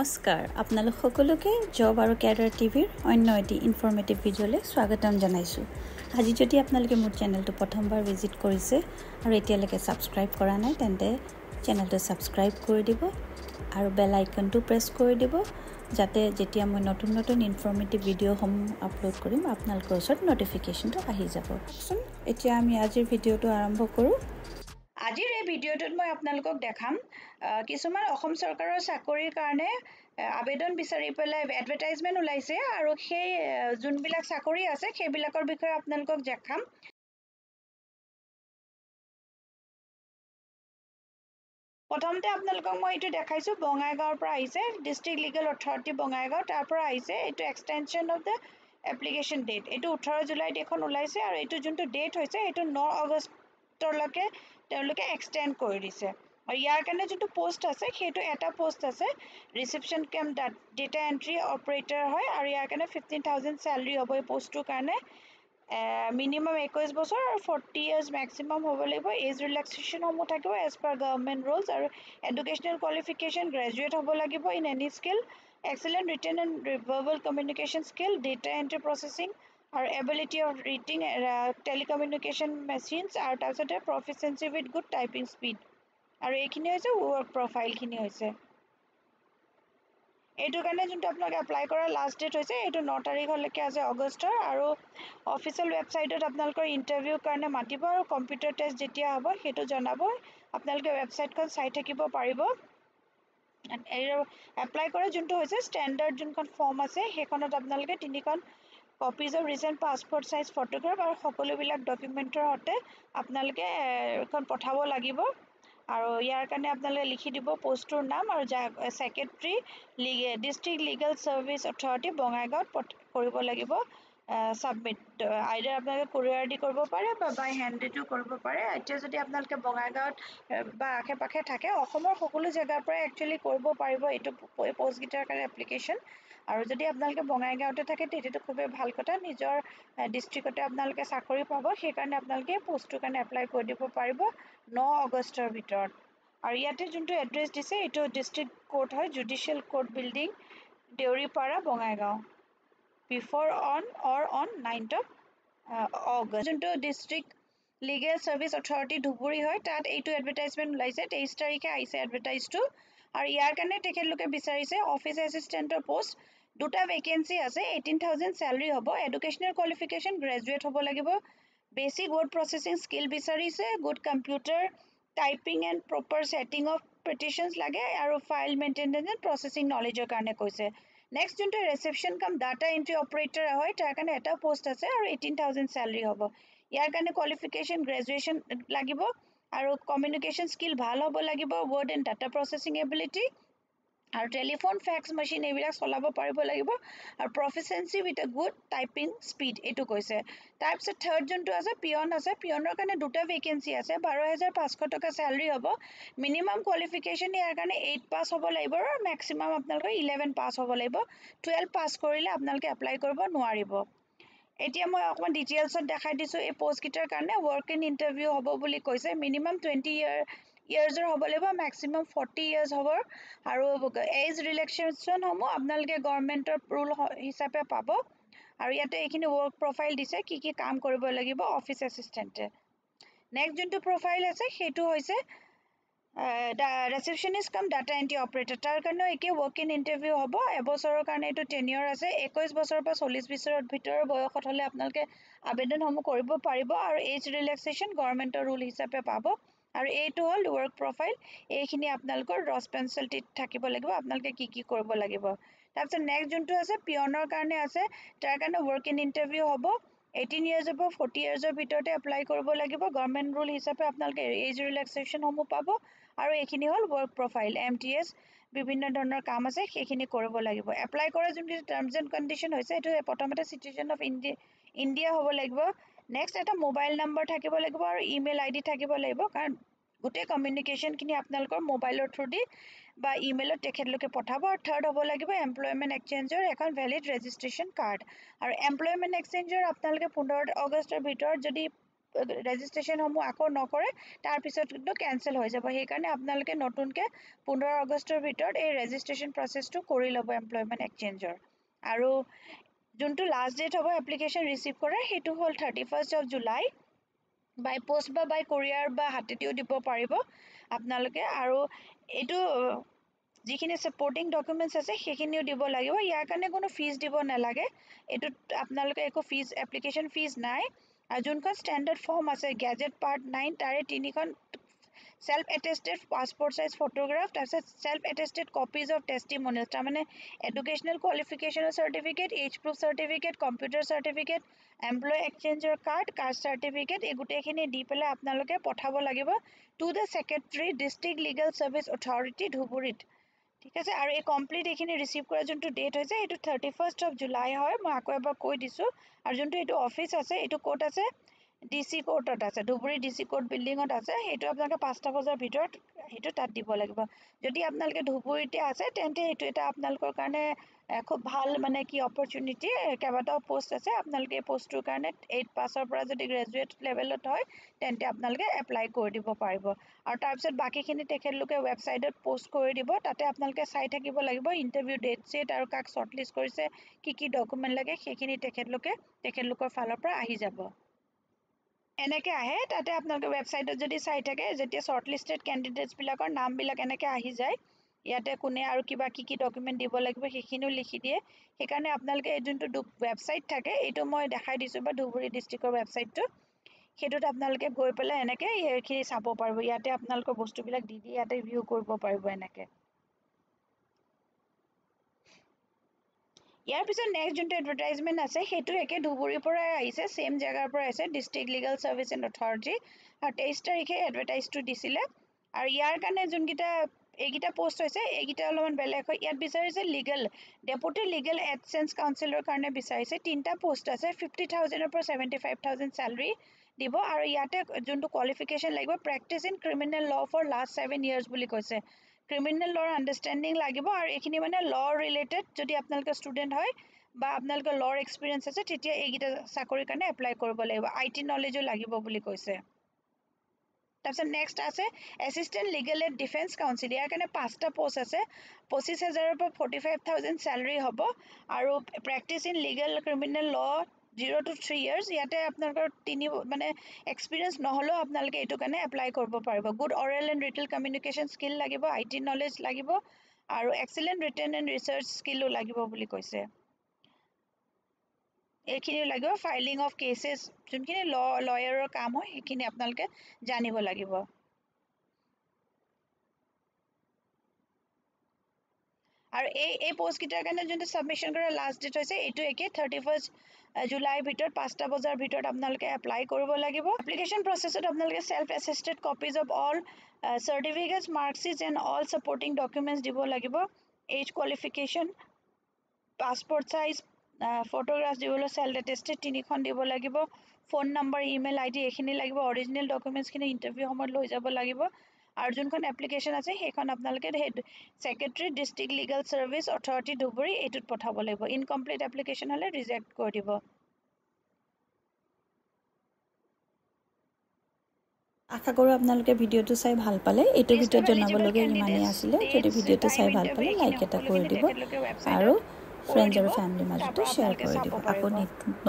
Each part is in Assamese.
নমস্কাৰ আপোনালোক সকলোকে জব আৰু কেৰিয়াৰ টিভিৰ অন্য এটি ইনফৰমেটিভ ভিডিঅ'লৈ স্বাগতম জনাইছোঁ। আজি যদি আপোনালোকে মোৰ চেনেলটো প্ৰথমবাৰ ভিজিট কৰিছে আৰু এতিয়ালৈকে ছাবস্ক্ৰাইব কৰা নাই তেন্তে চেনেলটো ছাবস্ক্ৰাইব কৰি দিব আৰু বেল আইকনটো প্ৰেছ কৰি দিব যাতে যেতিয়া মই নতুন নতুন ইনফৰমেটিভ ভিডিঅ'সমূহ আপলোড কৰিম আপোনালোকৰ ওচৰত নটিফিকেশ্যনটো আহি যাব। এতিয়া আমি আজিৰ ভিডিঅ'টো আৰম্ভ কৰোঁ। আজিৰ এই ভিডিঅ'টোত মই আপোনালোকক দেখাম কিছুমান অসম চৰকাৰৰ চাকৰিৰ কাৰণে আবেদন বিচাৰি পেলাই এডভাৰটাইজমেণ্ট ওলাইছে আৰু সেই যোনবিলাক চাকৰি আছে সেইবিলাকৰ বিষয়ে আপোনালোকক দেখাম। প্ৰথমতে আপোনালোকক মই এইটো দেখাইছোঁ বঙাইগাঁৱৰ পৰা আহিছে, ডিষ্ট্ৰিক্ট লিগেল অথৰিটি বঙাইগাঁও তাৰ পৰা আহিছে। এইটো extension of the application date, এইটো 18 জুলাইত এখন ওলাইছে আৰু এইটো যোনটো ডেট হৈছে এইটো 9 আগষ্টলৈকে তেওঁলোকে এক্সটেণ্ড কৰি দিছে। আৰু ইয়াৰ কাৰণে যোনটো পোষ্ট আছে সেইটো এটা পোষ্ট আছে ৰিচিপশ্যন কেম ডেটা এণ্ট্ৰি অপাৰেটৰ হয় আৰু ইয়াৰ কাৰণে 15,000 চেলাৰী হ'ব। এই পোষ্টটোৰ কাৰণে মিনিমাম 21 বছৰ আৰু 40 ইয়াৰ্ছ মেক্সিমাম হ'ব লাগিব। এজ ৰিলেক্সেশ্যনসমূহ থাকিব এজ পাৰ গভৰ্ণমেণ্ট ৰুলছ আৰু এডুকেশ্যনেল কোৱালিফিকেশ্যন গ্ৰেজুৱেট হ'ব লাগিব in any skill, excellent written and verbal communication skill, data entry processing আৰু ability of reading telecommunication machines আৰু তাৰপিছতে proficiency with good typing speed. আৰু এইখিনি হৈছে ৱৰ্ক প্ৰফাইলখিনি হৈছে। এইটো কাৰণে যোনটো আপোনালোকে এপ্লাই কৰাৰ লাষ্ট ডেট হৈছে এইটো 9 তাৰিখলৈকে আছে আগষ্টৰ আৰু অফিচিয়েল ৱেবছাইটত আপোনালোকৰ ইণ্টাৰভিউৰ কাৰণে মাতিব আৰু কম্পিউটাৰ টেষ্ট যেতিয়া হ'ব সেইটো জনাব। আপোনালোকে ৱেবছাইটখন চাই থাকিব পাৰিব। এপ্লাই কৰা যোনটো হৈছে ষ্টেণ্ডাৰ্ড যোনখন ফৰ্ম আছে সেইখনত আপোনালোকে 3খন copies of recent passport size photograph আৰু সকলোবিলাক ডকুমেণ্টৰ সৈতে আপোনালোকে এখন পঠাব লাগিব। আৰু ইয়াৰ কাৰণে আপোনালোকে লিখি দিব পোষ্টটোৰ নাম আৰু secretary district legal service authority বঙাইগাঁৱত কৰিব লাগিব ছাবমিট। আইডাৰ আপোনালোকে কোৰিয়াৰ দি কৰিব পাৰে বা বাই হেণ্ডেটো কৰিব পাৰে। এতিয়া যদি আপোনালোকে বঙাইগাঁৱত বা আশে পাশে থাকে অসমৰ সকলো জেগাৰ পৰাই একচুৱেলি কৰিব পাৰিব এইটো পোষ্টকেইটাৰ কাৰণে এপ্লিকেশ্যন। আৰু যদি আপোনালোকে বঙাইগাঁৱতে থাকে তেতিয়াতো খুবেই ভাল কথা, নিজৰ ডিষ্ট্ৰিক্টতে আপোনালোকে চাকৰি পাব। সেইকাৰণে আপোনালোকে পোষ্টটোৰ কাৰণে এপ্লাই কৰি দিব পাৰিব 9 আগষ্টৰ ভিতৰত। আৰু ইয়াতে যোনটো এড্ৰেছ দিছে এইটো ডিষ্ট্ৰিক্ট কোৰ্ট হয়, judicial court building, Deuripara Bongaigaon, before on 9th August. যোনটো district legal service authority Dhubri হয় তাত এইটো এডভাৰটাইজমেণ্ট ওলাইছে 23 তাৰিখে আহিছে এডভাৰটাইজটো। আৰু ইয়াৰ কাৰণে তেখেতলোকে বিচাৰিছে অফিচ এছিষ্টেণ্টৰ পোষ্ট, 2টা ভেকেঞ্চি আছে, 18,000 চেলাৰী হ'ব, এডুকেশ্যনেল কোৱালিফিকেশ্যন গ্ৰেজুৱেট হ'ব লাগিব, বেছিক ৱৰ্ড প্ৰচেছিং স্কিল বিচাৰিছে, good computer typing and proper setting of petitions লাগে আৰু ফাইল মেইনটেনেঞ্চ এণ্ড প্ৰচেছিং নলেজৰ কাৰণে কৈছে। নেক্সট যোনটো ৰিচেপশ্যন কাম ডাটা এণ্ট্ৰি অপাৰেটৰ হয় তাৰ কাৰণে এটা পোষ্ট আছে আৰু 18,000 চেলাৰী হ'ব। ইয়াৰ কাৰণে কোৱালিফিকেশ্যন গ্ৰেজুৱেশ্যন লাগিব আৰু কমিউনিকেশ্যন স্কিল ভাল হ'ব লাগিব, word and data processing ability আৰু টেলিফোন ফেক্স মেচিন এইবিলাক চলাব পাৰিব লাগিব আৰু proficiency with a good typing speed এইটো কৈছে। তাৰপিছত থাৰ্ড যোনটো আছে পিয়ন আছে, পিয়নৰ কাৰণে 2টা ভেকেঞ্চি আছে, 12,500 টকা চেলাৰী হ'ব, মিনিমাম কোৱালিফিকেশ্যন ইয়াৰ কাৰণে 8 পাছ হ'ব লাগিব আৰু মেক্সিমাম আপোনালোকৰ 11 পাছ হ'ব লাগিব। 12 পাছ কৰিলে আপোনালোকে এপ্লাই কৰিব নোৱাৰিব। এতিয়া মই অকণমান ডিটেইলছত দেখাই দিছোঁ এই পোষ্টকেইটাৰ কাৰণে। ৱৰ্ক ইন ইণ্টাৰভিউ হ'ব বুলি কৈছে, মিনিমাম 20 ইয়াৰ্ছৰ হ'ব লাগিব, মেক্সিমাম 40 ইয়াৰ্ছ হ'ব আৰু এজ ৰিলেক্সেশ্যনসমূহ আপোনালোকে গভৰ্ণমেণ্টৰ ৰুল হিচাপে পাব। আৰু ইয়াতে এইখিনি ৱৰ্ক প্ৰফাইল দিছে কি কি কাম কৰিব লাগিব অফিচ এছিষ্টেণ্টে। নেক্সট যোনটো প্ৰফাইল আছে সেইটো হৈছে ৰিচেপশ্যনিষ্ট কাম ডাটা এণ্ট্ৰি অপাৰেটৰ, তাৰ কাৰণেও একে ৱৰ্ক ইন ইণ্টাৰভিউ হ'ব। এবছৰৰ কাৰণে এইটো টেনিয়ৰ আছে, 21 বছৰৰ পৰা 40 বছৰৰ ভিতৰৰ বয়সত হ'লে আপোনালোকে আবেদনসমূহ কৰিব পাৰিব আৰু এজ ৰিলেক্সেশ্যন গভৰ্ণমেণ্টৰ ৰুল হিচাপে পাব। আৰু এইটো হ'ল ৱৰ্ক প্ৰফাইল, এইখিনি আপোনালোকৰ ৰেছপঞ্চিবিলিটি থাকিব লাগিব আপোনালোকে কি কি কৰিব লাগিব। তাৰপিছত নেক্সট যোনটো আছে পিয়নৰ কাৰণে আছে, তাৰ কাৰণে ৱৰ্ক ইন ইণ্টাৰভিউ হ'ব, 18 ইয়াৰ্ছৰ পৰা 40 ইয়াৰ্ছৰ ভিতৰতে এপ্লাই কৰিব লাগিব। গভৰ্ণমেণ্ট ৰুল হিচাপে আপোনালোকে এজ ৰিলেক্সেশ্যনসমূহ পাব। আৰু এইখিনি হ'ল ৱৰ্ক প্ৰফাইল, MTS বিভিন্ন ধৰণৰ কাম আছে সেইখিনি কৰিব লাগিব। এপ্লাই কৰা যোনখিনি টাৰ্মছ এণ্ড কণ্ডিশ্যন হৈছে এইটো প্ৰথমতে চিটিজেন অফ ইণ্ডিয়া হ'ব লাগিব। নেক্সট এটা মোবাইল নম্বৰ থাকিব লাগিব আৰু ইমেইল ID থাকিব লাগিব, কাৰণ গোটেই কমিউনিকেশ্যনখিনি আপোনালোকৰ মোবাইলৰ থ্ৰু দি বা ইমেইলত তেখেতলোকে পঠাব। আৰু থাৰ্ড হ'ব লাগিব এমপ্লয়মেণ্ট এক্সচেঞ্জৰ এখন ভেলিড ৰেজিষ্ট্ৰেশ্যন কাৰ্ড। আৰু এমপ্লয়মেণ্ট এক্সচেঞ্জৰ আপোনালোকে 15 আগষ্টৰ ভিতৰত যদি ৰেজিষ্ট্ৰেশ্যনসমূহ আকৌ নকৰে তাৰ পিছত কিন্তু কেনচেল হৈ যাব সেইকাৰণে আপোনালোকে নতুনকৈ 15 আগষ্টৰ ভিতৰত এই ৰেজিষ্ট্ৰেশ্যন প্ৰচেছটো কৰি ল'ব এমপ্লয়মেণ্ট এক্সচেঞ্জৰ আৰু যোনটো লাষ্ট ডেট হ'ব এপ্লিকেশ্যন ৰিচিভ কৰাৰ সেইটো হ'ল 31 জুলাই বাই পোষ্ট বা বাই কোৰিয়াৰ বা হাতেদিও দিব পাৰিব আপোনালোকে আৰু এইটো যিখিনি ছাপৰ্টিং ডকুমেণ্টছ আছে সেইখিনিও দিব লাগিব ইয়াৰ কাৰণে কোনো ফিজ দিব নালাগে এইটোত আপোনালোকে একো ফিজ এপ্লিকেশ্যন ফিজ নাই আৰু যোনখন ষ্টেণ্ডাৰ্ড ফৰ্ম আছে গেজেট পাৰ্ট 9 তাৰে তিনিখন self attested passport size photograph তাৰপিছত self attested copies of testimonials তাৰমানে educational qualification certificate age proof certificate computer certificate employee exchange card caste certificate এই গোটেইখিনি দি পেলাই আপোনালোকে পঠাব লাগিব to the secretary district legal service authority ধুবুৰীত ঠিক আছে আৰু এই কমপ্লিট এইখিনি ৰিচিভ কৰা যোনটো ডেট হৈছে এইটো 31 জুলাই হয় মই আকৌ এবাৰ কৈ দিছোঁ আৰু যোনটো এইটো অফিচ আছে এইটো ক'ত আছে ডিসি কোৰ্টত আছে ধুবুৰী ডিসি কোৰ্ট বিল্ডিঙত আছে সেইটো আপোনালোকে 5টা বজাৰ ভিতৰত সেইটো তাত দিব লাগিব যদি আপোনালোকে ধুবুৰীতে আছে তেন্তে এইটো এটা আপোনালোকৰ কাৰণে খুব ভাল মানে কি অপৰচুনিটি কেইবাটাও পোষ্ট আছে আপোনালোকে এই পোষ্টটোৰ কাৰণে 8 পাছৰ পৰা যদি গ্ৰেজুৱেট লেভেলত হয় তেন্তে আপোনালোকে এপ্লাই কৰি দিব পাৰিব আৰু তাৰপিছত বাকীখিনি তেখেতলোকে ৱেবছাইটত পোষ্ট কৰি দিব তাতে আপোনালোকে চাই থাকিব লাগিব ইণ্টাৰভিউ ডেট ছেট আৰু কাক শ্বৰ্টলিষ্ট কৰিছে কি ডকুমেণ্ট লাগে সেইখিনি তেখেতলোকৰ ফালৰ পৰা আহি যাব এনেকৈ আহে তাতে আপোনালোকে ৱেবছাইটত যদি চাই থাকে যেতিয়া শ্বৰ্টলিষ্টেড কেণ্ডিডেটছবিলাকৰ নামবিলাক এনেকৈ আহি যায় ইয়াতে কোনে আৰু কিবা কি ডকুমেণ্ট দিব লাগিব সেইখিনিও লিখি দিয়ে সেইকাৰণে আপোনালোকে এই যোনটো ৱেবছাইট থাকে এইটো মই দেখাই দিছোঁ বা ধুবুৰী ডিষ্ট্ৰিক্টৰ ৱেবছাইটটো সেইটোত আপোনালোকে গৈ পেলাই এনেকৈ এইখিনি চাব পাৰিব ইয়াতে আপোনালোকৰ বস্তুবিলাক দি ইয়াতে ভিউ কৰিব পাৰিব এনেকৈ ইয়াৰ পিছত নেক্সট যোনটো এডভাৰটাইজমেণ্ট আছে সেইটো একে ধুবুৰীৰ পৰাই আহিছে ছেম জেগাৰ পৰা আহিছে district legal service and authority আৰু 23 তাৰিখে এডভাৰটাইজটো দিছিলে আৰু ইয়াৰ কাৰণে যোনকেইটা এইকেইটা পোষ্ট হৈছে এইকেইটা অলপমান বেলেগ হয় ইয়াত বিচাৰিছে লিগেল ডেপুটি লিগেল এডচেঞ্চ কাউন্সিলৰ কাৰণে বিচাৰিছে 3টা পোষ্ট আছে 50,000ৰ পৰা 75,000 চেলাৰী দিব আৰু ইয়াতে যোনটো কোৱালিফিকেশ্যন লাগিব প্ৰেক্টিচ ইন ক্ৰিমিনেল ল ফৰ লাষ্ট 7 years বুলি কৈছে ক্ৰিমিনেল লৰ আণ্ডাৰষ্টেণ্ডিং লাগিব আৰু এইখিনি মানে ল ৰিলেটেড যদি আপোনালোকে ষ্টুডেণ্ট হয় বা আপোনালোকৰ লৰ এক্সপিৰিয়েঞ্চ আছে তেতিয়া এইকেইটা চাকৰিৰ কাৰণে এপ্লাই কৰিব লাগিব IT নলেজো লাগিব বুলি কৈছে তাৰপিছত নেক্সট আছে assistant legal aid defence counsel ইয়াৰ কাৰণে 5টা পোষ্ট আছে 25,000ৰ পৰা 45,000 চেলাৰী হ'ব আৰু প্ৰেক্টিচ ইন লিগেল ক্ৰিমিনেল ল 0 to 3 years ইয়াতে আপোনালোকৰ মানে এক্সপিৰিয়েঞ্চ নহ'লেও আপোনালোকে এইটো কাৰণে এপ্লাই কৰিব পাৰিব good oral and retail communication skill লাগিব IT নলেজ লাগিব আৰু excellent written and research Skillo লাগিব বুলি কৈছে এইখিনি লাগিব ফাইলিং অফ কেছেছ যোনখিনি লয়াৰৰ কাম হয় সেইখিনি আপোনালোকে জানিব লাগিব আৰু এই পোষ্টকেইটাৰ কাৰণে যোনটো ছাবমিশ্যন কৰা লাষ্ট ডেট হৈছে এইটো একে 31 জুলাইৰ ভিতৰত 5টা বজাৰ ভিতৰত আপোনালোকে এপ্লাই কৰিব লাগিব এপ্লিকেশ্যন প্ৰচেছত আপোনালোকে self attested copies of all certificates marksheet and all supporting documents দিব লাগিব as qualification passport size photograph দিবলৈ ছেল্ফ এটেষ্টেড 3খন দিব লাগিব ফোন নম্বৰ ইমেইল ID এইখিনি লাগিব অৰিজিনেল ডকুমেণ্টছখিনি ইণ্টাৰভিউ সময়ত লৈ যাব লাগিব আৰু যোনখন এপ্লিকেশ্যন আছে সেইখন আপোনালোকে সেই secretary district legal service authority Dhubri এইটোত পঠাব লাগিব ইনকমপ্লিট এপ্লিকেশ্যন হ'লে ৰিজেক্ট কৰি দিব আশা কৰোঁ আপোনালোকে ভিডিঅ'টো চাই ভাল পালে এইটো ভিডিঅ'ত জনাবলগীয়া ইমানেই আছিলে যদি ভিডিঅ'টো চাই ভাল পালে লাইক এটা কৰি দিব আৰু ফ্ৰেণ্ডছ আৰু ফেমিলিৰ মাজতো শ্বেয়াৰ কৰি দিব আকৌ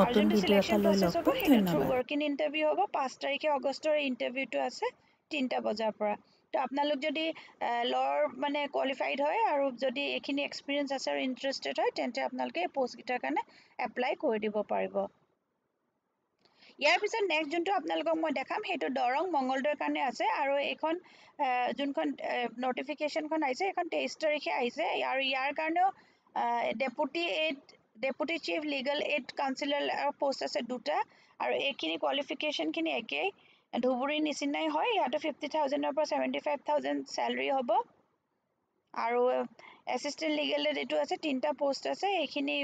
নতুন ভিডিঅ' এটা লৈ লগ পাম ধন্যবাদ ৱৰ্কিং ইণ্টাৰভিউ হ'ব 5 তাৰিখে আগষ্টৰ ইণ্টাৰভিউটো আছে 3টা বজাৰ পৰা তো আপোনালোক যদি লৰ মানে কোৱালিফাইড হয় আৰু যদি এইখিনি এক্সপিৰিয়েঞ্চ আছে আৰু ইণ্টাৰেষ্টেড হয় তেন্তে আপোনালোকে এই পোষ্টকেইটাৰ কাৰণে এপ্লাই কৰি দিব পাৰিব ইয়াৰ পিছত নেক্সট যোনটো আপোনালোকক মই দেখাম সেইটো দৰং মংগলদৈৰ কাৰণে আছে আৰু এইখন যোনখন নটিফিকেশ্যনখন আহিছে এইখন 23 তাৰিখে আহিছে আৰু ইয়াৰ কাৰণেও ডেপুটি চিফ লিগেল এইড কাউন্সিলৰ পোষ্ট আছে 2টা আৰু এইখিনি কোৱালিফিকেশ্যনখিনি একেই ধুবুৰীৰ নিচিনাই হয় ইয়াতে 50,000ৰ পৰা 75,000 চেলাৰী হ'ব আৰু এছিষ্টেণ্ট লিগেল এইড এইটো আছে 3টা পোষ্ট আছে এইখিনি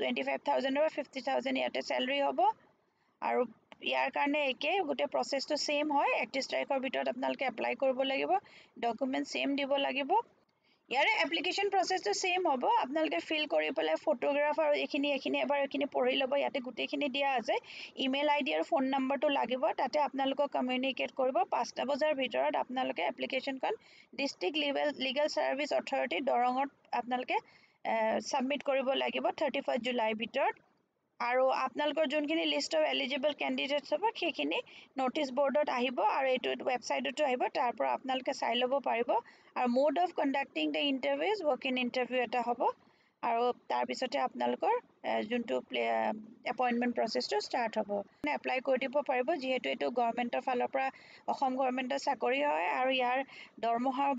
25,000ৰ পৰা 50,000 ইয়াতে চেলাৰী হ'ব আৰু ইয়াৰ কাৰণে একে গোটেই প্ৰচেছটো ছেম হয় 31 তাৰিখৰ ভিতৰত আপোনালোকে এপ্লাই কৰিব লাগিব ডকুমেণ্ট ছেম দিব লাগিব ইয়াৰে এপ্লিকেশ্যন প্ৰচেছটো ছেম হ'ব আপোনালোকে ফিল কৰি পেলাই ফটোগ্ৰাফ আৰু এইখিনি এবাৰ এইখিনি পঢ়ি ল'ব ইয়াতে গোটেইখিনি দিয়া আছে ইমেইল আইডি আৰু ফোন নম্বৰটো লাগিব তাতে আপোনালোকক কমিউনিকেট কৰিব 5টা বজাৰ ভিতৰত আপোনালোকে এপ্লিকেশ্যনখন ডিষ্ট্ৰিক্ট লিগেল ছাৰ্ভিচ অথৰিটি দৰঙত আপোনালোকে ছাবমিট কৰিব লাগিব 31 জুলাইৰ ভিতৰত আৰু আপোনালোকৰ যোনখিনি লিষ্ট অফ এলিজিবল কেণ্ডিডেটছ হ'ব সেইখিনি ন'টিছ বৰ্ডত আহিব আৰু এইটো ৱেবছাইটতো আহিব তাৰ পৰা আপোনালোকে চাই ল'ব পাৰিব আৰু mode of conducting the interviews walk in interview এটা হ'ব আৰু তাৰপিছতে আপোনালোকৰ যোনটো এপইণ্টমেণ্ট প্ৰচেছটো ষ্টাৰ্ট হ'ব এপ্লাই কৰি দিব পাৰিব যিহেতু এইটো গভৰ্ণমেণ্টৰ ফালৰ পৰা অসম গভৰ্ণমেণ্টৰ চাকৰি হয় আৰু ইয়াৰ দৰমহাও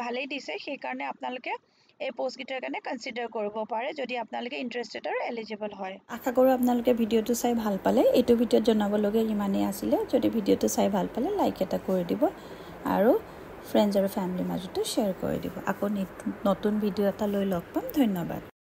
ভালেই দিছে সেইকাৰণে আপোনালোকে এই পোষ্টকেইটাৰ কাৰণে কনচিডাৰ কৰিব পাৰে যদি আপোনালোকে ইণ্টাৰেষ্টেড আৰু এলিজিবল হয় আশা কৰোঁ আপোনালোকে ভিডিঅ'টো চাই ভাল পালে এইটো ভিডিঅ'ত জনাবলগীয়া ইমানেই আছিলে যদি ভিডিঅ'টো চাই ভাল পালে লাইক এটা কৰি দিব আৰু ফ্ৰেণ্ডছ আৰু ফেমিলিৰ মাজতো শ্বেয়াৰ কৰি দিব আকৌ নতুন ভিডিঅ' এটা লৈ লগ পাম ধন্যবাদ